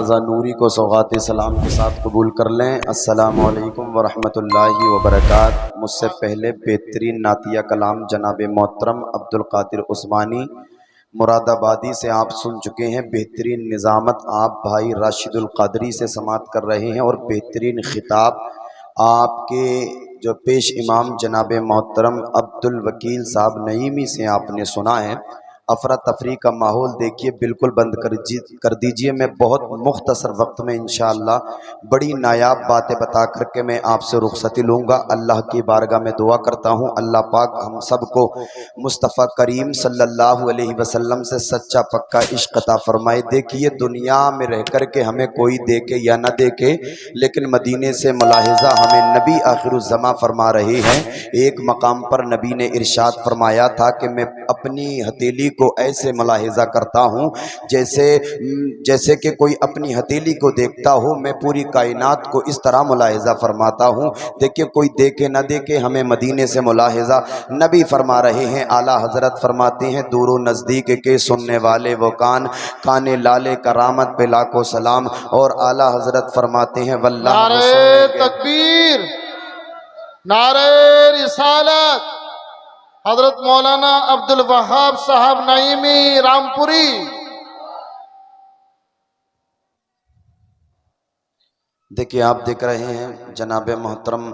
मुआज़्ज़ा नूरी को सौगात सलाम के साथ कबूल कर लें। अस्सलामु अलैकुम वरहमतुल्लाहि वबरकातुहू। मुझसे पहले बेहतरीन नातिया कलाम जनाब मोहतरम अब्दुल कादिर उस्मानी मुरादाबादी से आप सुन चुके हैं। बेहतरीन निज़ामत आप भाई राशिदुल क़ादरी से समात कर रहे हैं और बेहतरीन खिताब आपके जो पेश इमाम जनाब मोहतरम अब्दुल वकील साहब नईमी से आपने सुना है। अफरा तफरी का माहौल देखिए, बिल्कुल बंद कर दीजिए। मैं बहुत मुख्तसर वक्त में इंशाअल्लाह बड़ी नायाब बातें बता करके मैं आपसे रुखसती लूँगा। अल्लाह की बारगाह में दुआ करता हूँ अल्लाह पाक हम सब को मुस्तफ़ा करीम सल्लल्लाहु अलैहि वसल्लम से सच्चा पक्का इश्क अता फरमाए। देखिए, दुनिया में रह कर के हमें कोई देखे या न देखे, लेकिन मदीने से मुलाहिज़ा हमें नबी आखिरुज़्ज़मा फरमा रहे हैं। एक मकाम पर नबी ने इरशाद फरमाया था कि मैं अपनी हथेली को ऐसे मुलाहिज़ा करता हूँ जैसे कि कोई अपनी हथेली को देखता हो। मैं पूरी कायनात को इस तरह मुलाहिज़ा फरमाता हूँ। देखिए, कोई देखे न देखे हमें मदीने से मुलाहिज़ा नबी फरमा रहे हैं। आला हज़रत फरमाते हैं, दूर नज़दीक के सुनने वाले वो काने लाले करामत पे लाखों सलाम। और आला हज़रत फरमाते हैं, वल्लाह नारे तकबीर, नारे रिसालत, हजरत मौलाना अब्दुल वहाब साहब नईमी रामपुरी। देखिए, आप देख रहे हैं जनाब मोहतरम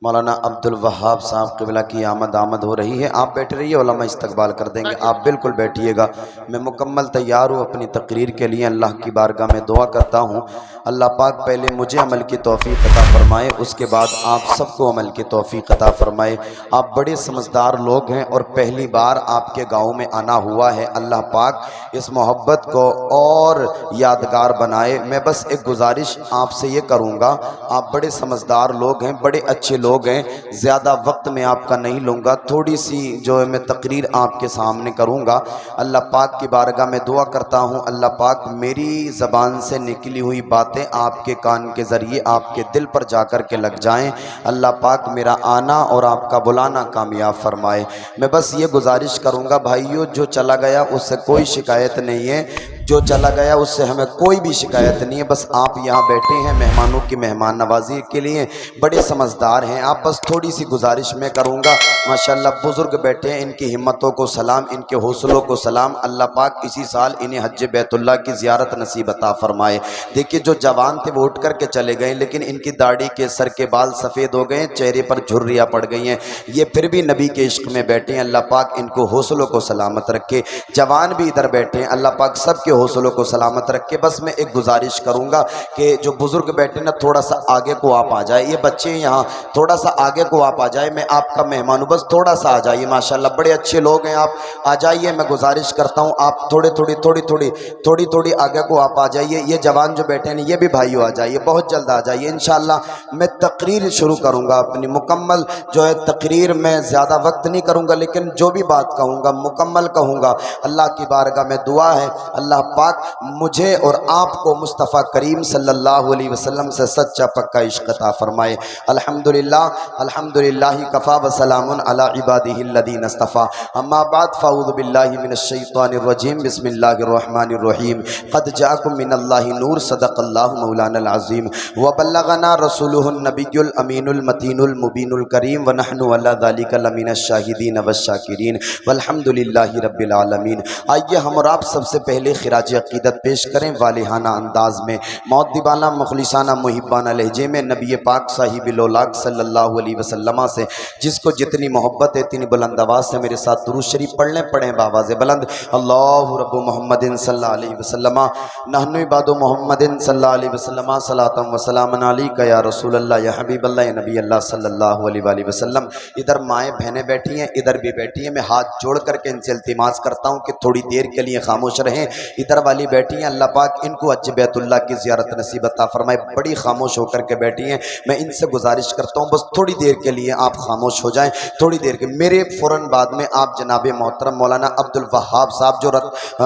मौलाना अब्दुल वहाब साहब क़िबला की आमद हो रही है। आप बैठ रहिए, उलमा इस्तकबाल कर देंगे। आप बिल्कुल बैठिएगा, मैं मुकम्मल तैयार हूँ अपनी तकरीर के लिए। अल्लाह की बारगाह में दुआ करता हूँ अल्लाह पाक पहले मुझे अमल की तौफीक अता फरमाए, उसके बाद आप सबको अमल की तौफीक अता फरमाए। आप बड़े समझदार लोग हैं और पहली बार आपके गाँव में आना हुआ है। अल्लाह पाक इस मोहब्बत को और यादगार बनाए। मैं बस एक गुजारिश आपसे ये करूँगा, आप बड़े समझदार लोग हैं, बड़े अच्छे लोग हैं, ज़्यादा वक्त में आपका नहीं लूँगा। थोड़ी सी जो है मैं तकरीर आपके सामने करूँगा। अल्लाह पाक की बारगाह में दुआ करता हूँ अल्लाह पाक मेरी ज़बान से निकली हुई बातें आपके कान के ज़रिए आपके दिल पर जा कर के लग जाएं। अल्लाह पाक मेरा आना और आपका बुलाना कामयाब फरमाए। मैं बस ये गुजारिश करूँगा भाइयों, जो चला गया उससे कोई शिकायत नहीं है, जो चला गया उससे हमें कोई भी शिकायत नहीं है। बस आप यहाँ बैठे हैं मेहमानों की मेहमान नवाजी के लिए, बड़े समझदार हैं आप। बस थोड़ी सी गुजारिश मैं करूँगा। माशाल्लाह बुज़ुर्ग बैठे हैं, इनकी हिम्मतों को सलाम, इनके हौसलों को सलाम। अल्लाह पाक इसी साल इन्हें हज बैतुल्लाह की ज़ियारत नसीब अता फरमाए। देखिए, जो जवान थे वो उठ करके चले गए, लेकिन इनकी दाढ़ी के सर के बाल सफ़ेद हो गए, चेहरे पर झुर्रियाँ पड़ गई हैं, ये फिर भी नबी के इश्क में बैठे हैं। अल्लाह पाक इनको हौसलों को सलामत रखे। जवान भी इधर बैठे हैं, अल्लाह पाक सबके हौसलों को सलामत रखे। बस मैं एक गुजारिश करूँगा कि जो बुज़ुर्ग बैठे ना, थोड़ा सा आगे को आप आ जाए। ये बच्चे यहाँ थोड़ा सा आगे को आप आ जाए, मैं आपका मेहमान हूँ, बस थोड़ा सा आ जाइए। माशाल्लाह बड़े अच्छे लोग हैं, आप आ जाइए। मैं गुजारिश करता हूँ आप थोड़ी आगे को आप आ जाइए। ये जवान जो बैठे हैं ये भी भाइयों आ जाइए, बहुत जल्द आ जाइए। इंशाअल्लाह मैं तकरीर शुरू करूँगा अपनी मुकम्मल जो है तकरीर। मैं ज़्यादा वक्त नहीं करूँगा, लेकिन जो भी बात कहूँगा मुकम्मल कहूँगा। अल्लाह की बारगाह में दुआ है अल्लाह पाक मुझे और आपको मुस्तफ़ा करीम सल्लल्लाहु अलैहि वसल्लम से सच्चा पक्का इश्क अता फरमाए। अल्हम्दुलिल्लाह कफ़ा व सलामुन अला इबादिहिल्लज़ीना इस्तफ़ा। अम्मा बाद फ़अऊज़ु बिल्लाहि मिनश शैतानिर रजीम। बिस्मिल्लाहिर रहमानिर रहीम। क़द जाअकुम मिनल्लाहि नूर सदक़ल्लाहु मौलानल अज़ीम व बल्लगना रसूलुहुन नबियुल अमीनुल मतीनुल मुबीनुल करीम व नहनु अला ज़ालिका लमिनश शाहिदीन वश्शाकिरीन वल्हम्दुलिल्लाहि रब्बिल आलमीन। आइए हम और आप सबसे पहले खिराज अक़ीदत पेश करें वालिहाना अंदाज में, मौदीबाना मुखलिसाना मुहिब्बाना लहजे में, नबी पाक साहिबिल औलाद सल्लल्लाहु अलैहि वसल्लम से जिसको जितनी मोहब्बत है इतनी बुलंद आवाज़ से मेरे साथ दुरूद शरीफ पढ़ें बावाज़ बुलंद। अल्लाहु रब्बु मुहम्मदिन सल्लल्लाहु अलैहि वसल्लम नहनु इबादु मुहम्मदिन सल्लल्लाहु अलैहि वसल्लम सलातम व सलामन अलैका या रसूल अल्लाह या हबीब अल्लाह या नबी अल्लाह सल्लल्लाहु अलैहि वसल्लम। इधर माएँ बहनें बैठी हैं, इधर भी बैठी हैं। मैं हाथ जोड़ करके इनसे इल्तिमास करता हूँ कि थोड़ी देर के लिए खामोश रहें। इधर वाली बैठी हैं, अल्लाह पाक इनको हज बैतुल्लाह की ज़ियारत नसीब अता फरमाए। बड़ी खामोश होकर के बैठी हैं। मैं इनसे गुजारिश करता हूँ बस थोड़ी देर के लिए आप खामोश हो जाएं, थोड़ी देर के। मेरे फ़ौरन बाद में आप जनाब मोहतरम मौलाना अब्दुल वहाब साहब जो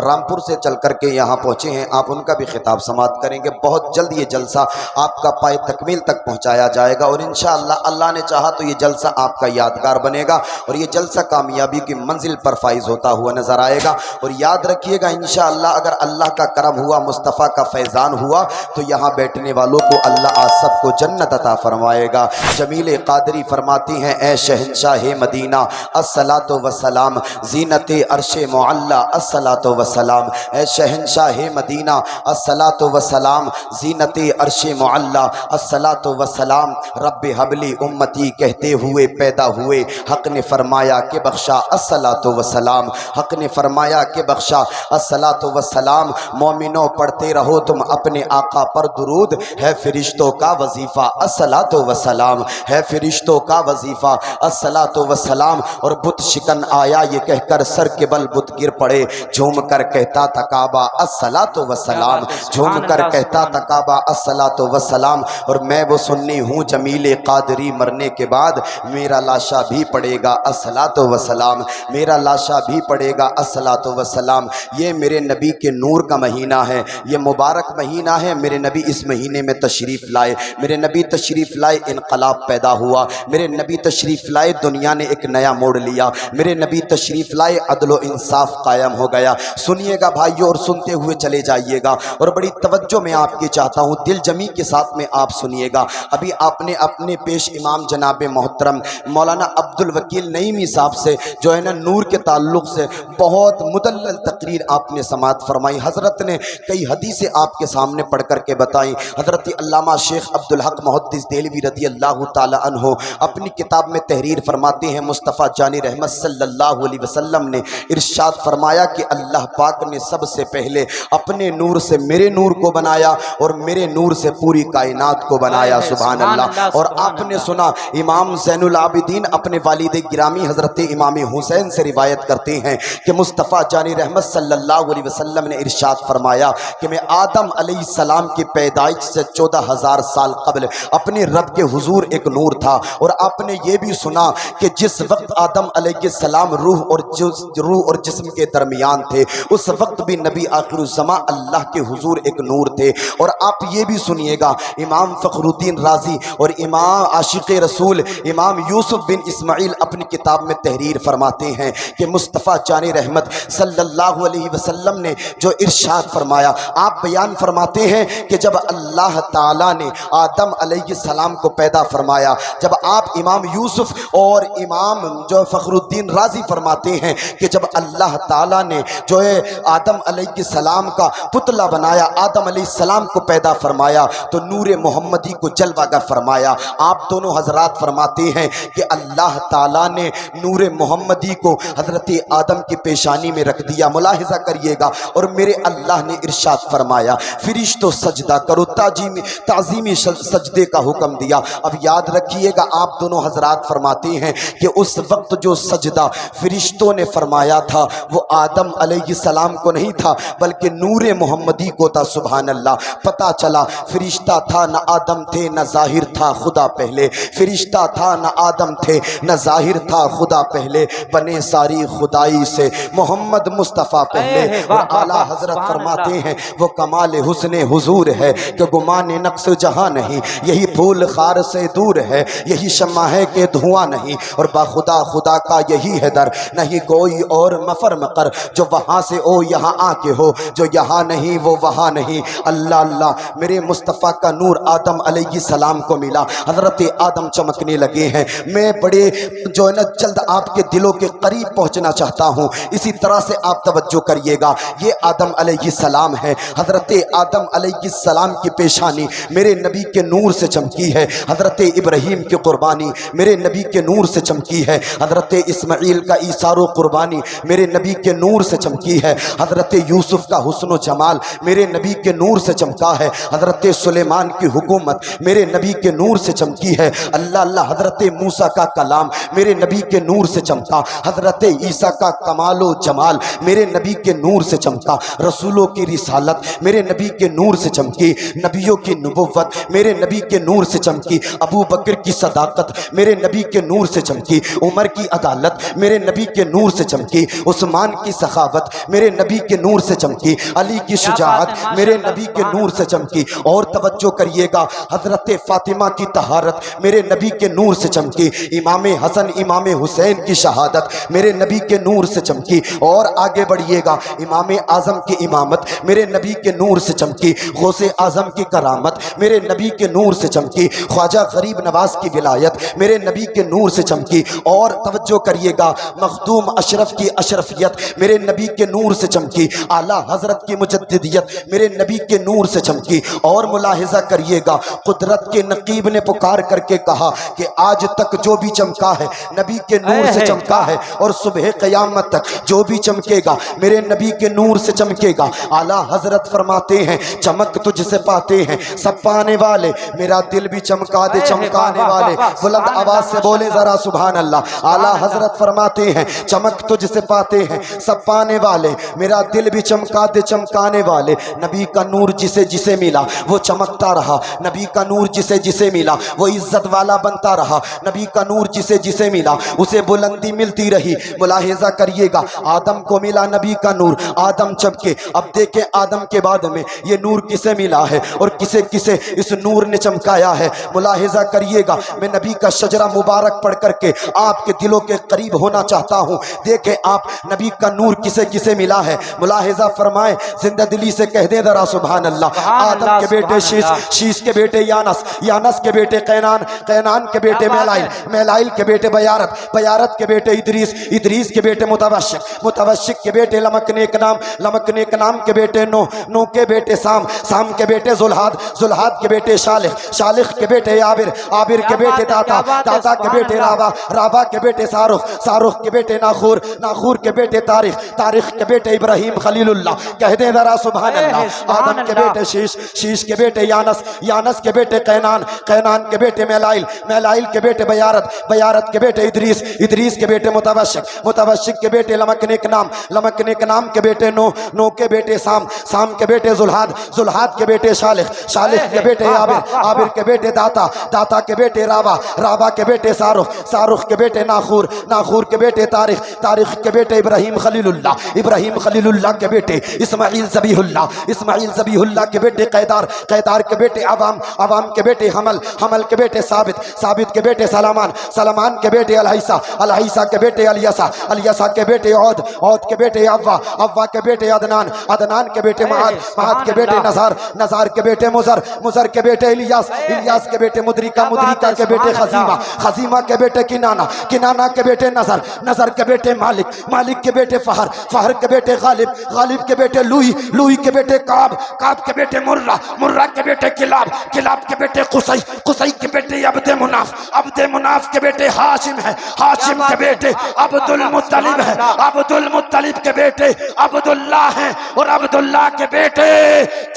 रामपुर से चल करके यहाँ पहुँचे हैं, आप उनका भी खिताब समात करेंगे। बहुत जल्द ये जलसा आपका पाए तकमील तक पहुँचाया जाएगा और इंशाअल्लाह अल्लाह ने चाहा तो ये जलसा आपका यादगार बनेगा और ये जलसा कामयाबी की मंजिल पर फाइज होता हुआ नजर आएगा। और याद रखिएगा इंशाअल्लाह اگر اللہ کا کرم ہوا، مصطفیٰ کا فیضان ہوا تو یہاں بیٹھنے والوں کو اللہ آج سب کو جنت عطا فرمائے گا۔ جمیل قادری فرماتی ہیں اے شہنشاہ مدینہ الصلاۃ والسلام زینت عرش معلی الصلاۃ والسلام، اے شہنشاہ مدینہ الصلاۃ والسلام زینت عرش معلی الصلاۃ والسلام، رب حبلی امتی کہتے ہوئے پیدا ہوئے، حق نے فرمایا کہ بخشا الصلاۃ والسلام، حق نے فرمایا کہ بخشا الصلاۃ والسلام۔ مومنوں پڑھتے رہو تم اپنے آقا پر درود، ہے فرشتوں کا وظیفہ الصلاۃ والسلام، ہے فرشتوں کا وظیفہ الصلاۃ والسلام۔ اور بت شکن آیا یہ کہہ کر سر کے بل بت گر پڑے، جھوم کر کہتا تھا کعبہ الصلاۃ والسلام، جھوم کر کہتا تھا کعبہ الصلاۃ والسلام۔ اور میں وہ سنی ہوں جمیل قادری مرنے کے بعد میرا لاشا بھی پڑے گا الصلاۃ والسلام، میرا لاشا بھی پڑے گا الصلاۃ والسلام۔ یہ میرے نبی کے نور کا مہینہ ہے، یہ مبارک مہینہ ہے، میرے نبی اس مہینے میں تشریف لائے، میرے نبی تشریف لائے، انقلاب پیدا ہوا، میرے نبی تشریف لائے، دنیا نے ایک نیا موڑ لیا، میرے نبی تشریف لائے، عدل و انصاف قائم ہو گیا۔ سنیے گا بھائیو اور سنتے ہوئے چلے جائیے گا، اور بڑی توجہ میں آپ کی چاہتا ہوں، دل جمی کے ساتھ میں آپ سنیے گا۔ ابھی آپ نے اپنے پیش امام جناب محترم مولانا عبد الوکیل نعیمی صاحب سے جو ہے نا نور کے تعلق سے بہت مدلل تقریر آپ نے سماعت فرمائی، حضرت نے کئی حدیثیں آپ کے سامنے پڑھ کر کے بتائیں۔ حضرت علامہ شیخ عبدالحق محدث دہلوی رضی اللہ تعالی عنہ اپنی کتاب میں تحریر فرماتے ہیں، مصطفیٰ جان رحمت صلی اللہ علیہ وسلم نے ارشاد فرمایا کہ اللہ پاک نے سب سے پہلے اپنے نور سے میرے نور کو بنایا اور میرے نور سے پوری کائنات کو بنایا، سبحان اللہ۔ اور آپ نے سنا امام زین العابدین اپنے والد گرامی حضرت امام حسین سے روایت کرتے ہیں کہ مصطفیٰ جان رحمت صلی اللہ علیہ وسلم نے ارشاد فرمایا کہ میں آدم علیہ السلام کی پیدائش سے 14,000 سال قبل اپنے رب کے حضور ایک نور تھا۔ اور آپ نے یہ بھی سنا کہ جس وقت آدم علیہ السلام روح اور جسم کے درمیان تھے، اس وقت بھی نبی آخر الزماں اللہ کے حضور ایک نور تھے۔ اور آپ یہ بھی سنیے گا، امام فخر الدین رازی اور امام عاشق رسول امام یوسف بن اسماعیل اپنی کتاب میں تحریر فرماتے ہیں کہ مصطفیٰ جان رحمت صلی اللہ علیہ وسلم نے جو ارشاد فرمایا، آپ بیان فرماتے ہیں کہ جب اللہ تعالیٰ نے آدم علیہ السلام کو پیدا فرمایا، جب آپ امام یوسف اور امام جو فخر الدین رازی فرماتے ہیں کہ جب اللہ تعالیٰ نے جو ہے آدم علیہ السلام کا پتلا بنایا، آدم علیہ السلام کو پیدا فرمایا تو نور محمدی کو جلوہ گر فرمایا۔ آپ دونوں حضرات فرماتے ہیں کہ اللہ تعالیٰ نے نور محمدی کو حضرت آدم کی پیشانی میں رکھ دیا، ملاحظہ کریے گا، اور میرے اللہ نے ارشاد فرمایا فرشتوں سجدہ کرو، تعظیمی سجدے کا حکم دیا۔ اب یاد رکھیے گا، آپ دونوں حضرات فرماتے ہیں کہ اس وقت جو سجدہ فرشتوں نے فرمایا تھا وہ آدم علیہ السلام کو نہیں تھا بلکہ نور محمدی کو تھا، سبحان اللہ۔ پتہ چلا فرشتہ تھا نہ آدم تھے نہ ظاہر تھا خدا پہلے، فرشتہ تھا نہ آدم تھے نہ ظاہر تھا خدا پہلے، بنے ساری خدائی سے محمد مصطفیٰ پہلے۔ اور اعلیٰ حضرت فرماتے ہیں وہ کمال حسن حضور ہے کہ گمان نقص جہاں نہیں، یہی پھول خار سے دور ہے، یہی شمع ہے کہ دھواں نہیں، اور باخدا خدا کا یہی ہے در، نہیں کوئی اور مفر مقر، جو وہاں سے او یہاں آ کے ہو، جو یہاں نہیں وہ وہاں نہیں۔ اللہ اللہ، میرے مصطفیٰ کا نور آدم علیہ السلام کو ملا، حضرت آدم چمکنے لگے ہیں۔ میں بڑے جو ہے نا جلد آپ کے دلوں کے قریب پہنچنا چاہتا ہوں، اسی طرح سے آپ توجہ کریے گا۔ یہ آدم علیہ السلام ہے، حضرت آدم علیہ السلام کی پیشانی میرے نبی کے نور سے چمکی ہے، حضرت ابراہیم کی قربانی میرے نبی کے نور سے چمکی ہے، حضرت اسماعیل کا ایثار و قربانی میرے نبی کے نور سے چمکی ہے، حضرت یوسف کا حسن و جمال میرے نبی کے نور سے چمکا ہے، حضرت سلیمان کی حکومت میرے نبی کے نور سے چمکی ہے، اللہ اللہ، حضرت موسیٰ کا کلام میرے نبی کے نور سے چمکا، حضرت عیسیٰ کا کمال و جمال میرے نبی کے نور سے چمکا، رسولوں کی رسالت میرے نبی کے نور سے چمکی، نبیوں کی نبوت میرے نبی کے نور سے چمکی، ابو بکر کی صداقت میرے نبی کے نور سے چمکی، عمر کی عدالت میرے نبی کے نور سے چمکی، عثمان کی سخاوت میرے نبی کے نور سے چمکی، علی کی شجاعت میرے نبی کے نور سے چمکی، اور توجہ کریے گا حضرت فاطمہ کی طہارت میرے نبی کے نور سے چمکی، امام حسن امام حسین کی شہادت میرے نبی کے نور سے چمکی، اور آگے بڑھیے گا امام आजम की इमामत मेरे नबी के नूर से चमकी, गौसे आजम की करामत मेरे नबी के नूर से चमकी, ख्वाजा गरीब नवाज की विलायत मेरे नबी के नूर से चमकी। और तवज्जो करिएगा, मखदूम अशरफ की अशरफियत मेरे नबी के नूर से चमकी, आला हजरत की मुजद्दिदियत मेरे नबी के नूर से चमकी। और मुलाहिजा करिएगा, कुदरत के नकीब ने पुकार करके कहा कि आज तक जो भी चमका है नबी के नूर से चमका है, और सुबह क़यामत तक जो भी चमकेगा मेरे नबी के नूर से चमकेगा। आला हजरत फरमाते हैं, चमक तुझसे पाते हैं सब पाने वाले, मेरा दिल भी चमका दे चमकाने वाले। बुलंद आवाज से बोले जरा सुभान अल्लाह। आला हजरत फरमाते हैं, चमक तुझसे पाते हैं सब पाने वाले, मेरा दिल भी चमका दे चमकाने वाले। नबी का नूर जिसे जिसे मिला वो चमकता रहा, नबी का नूर जिसे जिसे मिला वो इज्जत वाला बनता रहा, नबी का नूर जिसे जिसे मिला उसे बुलंदी मिलती रही। मुलाहिजा करिएगा, आदम को मिला नबी का नूर, आदम चमके। अब देखें आदम के बाद में ये नूर किसे मिला है और किसे किसे इस नूर ने चमकाया है। मुलाहिजा करिएगा, मैं नबी का शजरा मुबारक पढ़ करके आपके दिलों के करीब होना चाहता हूँ। देखें आप नबी का नूर किसे किसे मिला है। मुलाहिजा फरमाएं, जिंदा दिली से कह दे जरा सुभान अल्लाह। आदम के बेटे शीश, शीश के बेटे यानस, यानस के बेटे कैनान, कैनान के बेटे मेलाइल, मेलाइल के बेटे बयारत, बयारत के बेटे इदरीस, इदरीस के बेटे मुतवश्शिक, मुतवश्शिक के बेटे लमकने के नाम, लमकने के नाम के बेटे नो, नो के बेटे साम, साम के बेटे जुल्हाद, जुल्हाद के बेटे शालिख, शालिख के बेटे आबिर, आबिर के बेटे दाता, दाता के बेटे रावा, रावा के बेटे सारुख, सारुख के बेटे नाखूर, नाखूर के बेटे तारिख, तारिख के बेटे इब्राहिम खलीलुल्लाह। कह दे जरा सुभान अल्लाह। आदम के बेटे शीश, शीश के बेटे यानस, यानस के बेटे कैनान, कैनान के बेटे मेलाइल, मेलाइल के बेटे बयारत, बयारत के बेटे इदरीस, इदरीस के बेटे मुतवश्शिक, मुतवश्शिक के बेटे लमकने के नाम, लमकने के नाम के बेटे नो, नो के बेटे साम, साम के बेटे जुल्हाद, जुल्हाद के बेटे शालिख, शालिख के बेटे आबिर, आबिर के बेटे दाता, दाता के बेटे रावा, रावा के बेटे सारुख, सारुख के बेटे नाखूर, नाखूर के बेटे तारिख, तारिख के बेटे इब्राहिम खलीलुल्लाह, इब्राहिम खलीलुल्लाह के बेटे इस्माइल ज़बीहुल्लाह, इस्माइल ज़बीहुल्लाह के बेटे कैदार, कैदार के बेटे अवाम, अवाम के बेटे हमल, हमल के बेटे साबित, साबित के बेटे सलामान, सलामान के बेटे अलहैसा, अलहैसा के बेटे अलियसा, अलियसा के बेटे औद, औद के बेटे अव्वा, अव्वा के बेटे अदनान, अदनान के बेटे महाद, महाद के बेटे नज़ार, नज़ार के बेटे मुज़र, मुज़र के बेटे इलियास, इलियास के बेटे मुद्रिका, मुद्रिका के बेटे खजीमा, खजीमा के बेटे किनाना, किनाना के बेटे नज़र, नज़र के बेटे मालिक, मालिक के बेटे फहर, फहर के बेटे गालिब, गालिब के बेटे लुई, लुई के बेटे काब, काब के बेटे मुर्रा, मुर्रा के बेटे किलाब, किलाब के बेटे कुसै, कुसै के बेटे अब्दे मुनाफ, अब्दे मुनाफ के बेटे हाशिम है, हाशिम के बेटे अब्दुल मुत्तलिब है, अब्दुल मुत्तलिब के बेटे अब्दुल्लाह हैं, और अब्दुल्लाह के बेटे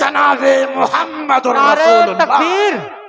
जनाबे मुहम्मद रसूलुल्लाह।